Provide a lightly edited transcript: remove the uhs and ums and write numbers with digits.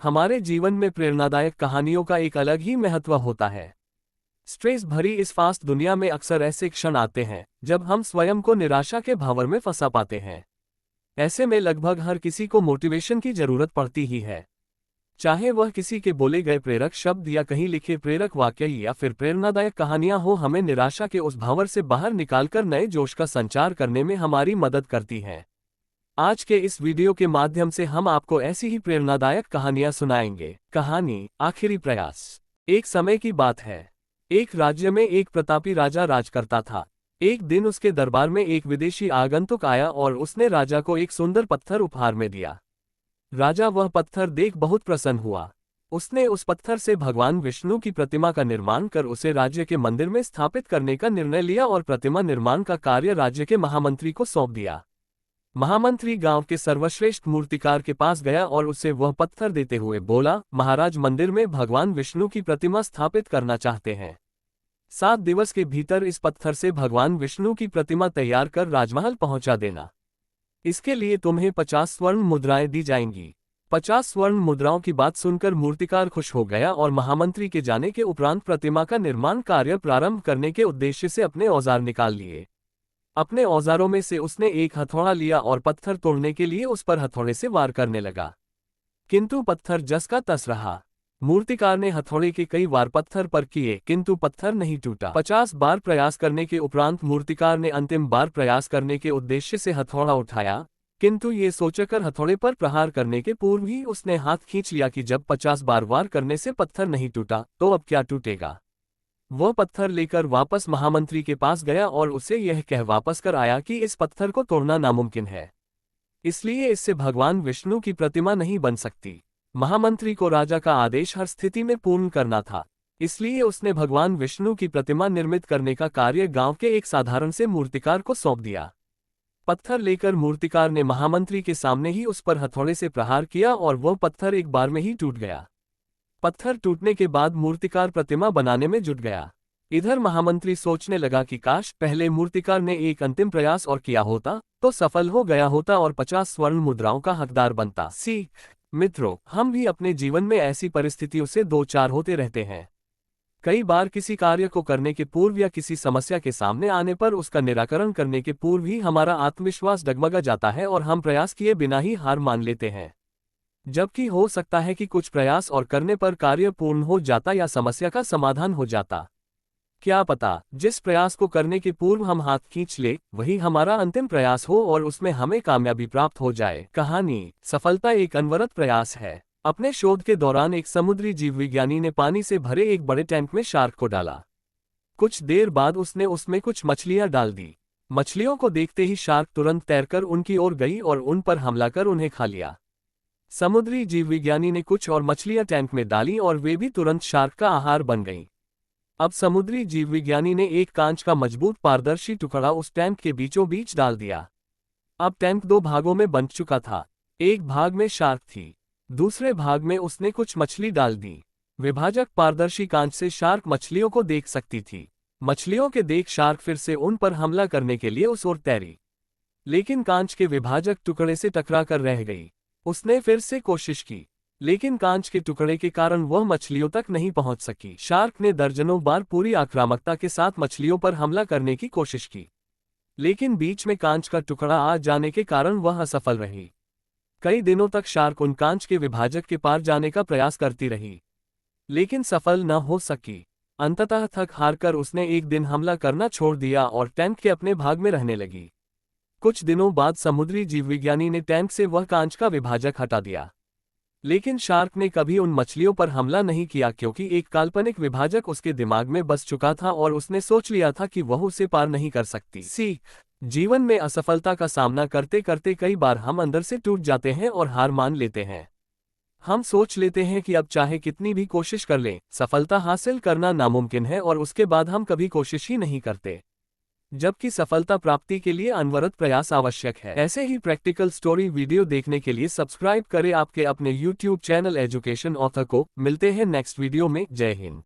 हमारे जीवन में प्रेरणादायक कहानियों का एक अलग ही महत्व होता है। स्ट्रेस भरी इस फास्ट दुनिया में अक्सर ऐसे क्षण आते हैं जब हम स्वयं को निराशा के भंवर में फंसा पाते हैं। ऐसे में लगभग हर किसी को मोटिवेशन की जरूरत पड़ती ही है, चाहे वह किसी के बोले गए प्रेरक शब्द या कहीं लिखे प्रेरक वाक्य या फिर प्रेरणादायक कहानियां हो। हमें निराशा के उस भंवर से बाहर निकालकर नए जोश का संचार करने में हमारी मदद करती हैं। आज के इस वीडियो के माध्यम से हम आपको ऐसी ही प्रेरणादायक कहानियां सुनाएंगे। कहानी आखिरी प्रयास। एक समय की बात है, एक राज्य में एक प्रतापी राजा राज करता था। एक दिन उसके दरबार में एक विदेशी आगंतुक आया और उसने राजा को एक सुंदर पत्थर उपहार में दिया। राजा वह पत्थर देख बहुत प्रसन्न हुआ। उसने उस पत्थर से भगवान विष्णु की प्रतिमा का निर्माण कर उसे राज्य के मंदिर में स्थापित करने का निर्णय लिया और प्रतिमा निर्माण का कार्य राज्य के महामंत्री को सौंप दिया। महामंत्री गांव के सर्वश्रेष्ठ मूर्तिकार के पास गया और उसे वह पत्थर देते हुए बोला, महाराज, मंदिर में भगवान विष्णु की प्रतिमा स्थापित करना चाहते हैं। 7 दिवस के भीतर इस पत्थर से भगवान विष्णु की प्रतिमा तैयार कर राजमहल पहुंचा देना। इसके लिए तुम्हें 50 स्वर्ण मुद्राएं दी जाएंगी। 50 स्वर्ण मुद्राओं की बात सुनकर मूर्तिकार खुश हो गया और महामंत्री के जाने के उपरांत प्रतिमा का निर्माण कार्य प्रारंभ करने के उद्देश्य से अपने औजार निकाल लिए। अपने औजारों में से उसने एक हथौड़ा लिया और पत्थर तोड़ने के लिए उस पर हथौड़े से वार करने लगा, किंतु पत्थर जस का तस रहा। मूर्तिकार ने हथौड़े के कई वार पत्थर पर किए, किंतु पत्थर नहीं टूटा। 50 बार प्रयास करने के उपरांत मूर्तिकार ने अंतिम बार प्रयास करने के उद्देश्य से हथौड़ा उठाया, किंतु ये सोचकर हथौड़े पर प्रहार करने के पूर्व ही उसने हाथ खींच लिया कि जब 50 बार वार करने से पत्थर नहीं टूटा तो अब क्या टूटेगा। वह पत्थर लेकर वापस महामंत्री के पास गया और उसे यह कह वापस कर आया कि इस पत्थर को तोड़ना नामुमकिन है, इसलिए इससे भगवान विष्णु की प्रतिमा नहीं बन सकती। महामंत्री को राजा का आदेश हर स्थिति में पूर्ण करना था, इसलिए उसने भगवान विष्णु की प्रतिमा निर्मित करने का कार्य गांव के एक साधारण से मूर्तिकार को सौंप दिया। पत्थर लेकर मूर्तिकार ने महामंत्री के सामने ही उस पर हथौड़े से प्रहार किया और वह पत्थर एक बार में ही टूट गया। पत्थर टूटने के बाद मूर्तिकार प्रतिमा बनाने में जुट गया। इधर महामंत्री सोचने लगा कि काश पहले मूर्तिकार ने एक अंतिम प्रयास और किया होता तो सफल हो गया होता और 50 स्वर्ण मुद्राओं का हकदार बनता। सीख मित्रों, हम भी अपने जीवन में ऐसी परिस्थितियों से दो चार होते रहते हैं। कई बार किसी कार्य को करने के पूर्व या किसी समस्या के सामने आने पर उसका निराकरण करने के पूर्व ही हमारा आत्मविश्वास डगमगा जाता है और हम प्रयास किए बिना ही हार मान लेते हैं, जबकि हो सकता है कि कुछ प्रयास और करने पर कार्य पूर्ण हो जाता या समस्या का समाधान हो जाता। क्या पता जिस प्रयास को करने के पूर्व हम हाथ खींच ले वही हमारा अंतिम प्रयास हो और उसमें हमें कामयाबी प्राप्त हो जाए। कहानी सफलता एक अनवरत प्रयास है। अपने शोध के दौरान एक समुद्री जीवविज्ञानी ने पानी से भरे एक बड़े टैंक में शार्क को डाला। कुछ देर बाद उसने उसमें कुछ मछलियां डाल दी। मछलियों को देखते ही शार्क तुरंत तैरकर उनकी ओर गई और उन पर हमला कर उन्हें खा लिया। समुद्री जीवविज्ञानी ने कुछ और मछलियां टैंक में डाली और वे भी तुरंत शार्क का आहार बन गईं। अब समुद्री जीवविज्ञानी ने एक कांच का मजबूत पारदर्शी टुकड़ा उस टैंक के बीचों बीच डाल दिया। अब टैंक 2 भागों में बंट चुका था। एक भाग में शार्क थी, दूसरे भाग में उसने कुछ मछली डाल दी। विभाजक पारदर्शी कांच से शार्क मछलियों को देख सकती थी। मछलियों के देख शार्क फिर से उन पर हमला करने के लिए उस ओर तैरी, लेकिन कांच के विभाजक टुकड़े से टकरा कर रह गई। उसने फिर से कोशिश की, लेकिन कांच के टुकड़े के कारण वह मछलियों तक नहीं पहुंच सकी। शार्क ने दर्जनों बार पूरी आक्रामकता के साथ मछलियों पर हमला करने की कोशिश की, लेकिन बीच में कांच का टुकड़ा आ जाने के कारण वह असफल रही। कई दिनों तक शार्क उन कांच के विभाजक के पार जाने का प्रयास करती रही, लेकिन सफल न हो सकी। अंततः थक हारकर उसने एक दिन हमला करना छोड़ दिया और टैंक के अपने भाग में रहने लगी। कुछ दिनों बाद समुद्री जीवविज्ञानी ने टैंक से वह कांच का विभाजक हटा दिया, लेकिन शार्क ने कभी उन मछलियों पर हमला नहीं किया क्योंकि एक काल्पनिक विभाजक उसके दिमाग में बस चुका था और उसने सोच लिया था कि वह उसे पार नहीं कर सकती। सीख जीवन में असफलता का सामना करते करते कई बार हम अंदर से टूट जाते हैं और हार मान लेते हैं। हम सोच लेते हैं कि अब चाहे कितनी भी कोशिश कर लें, सफलता हासिल करना नामुमकिन है और उसके बाद हम कभी कोशिश ही नहीं करते, जबकि सफलता प्राप्ति के लिए अनवरत प्रयास आवश्यक है। ऐसे ही प्रैक्टिकल स्टोरी वीडियो देखने के लिए सब्सक्राइब करें आपके अपने YouTube चैनल एजुकेशन ऑथर को। मिलते हैं नेक्स्ट वीडियो में। जय हिंद।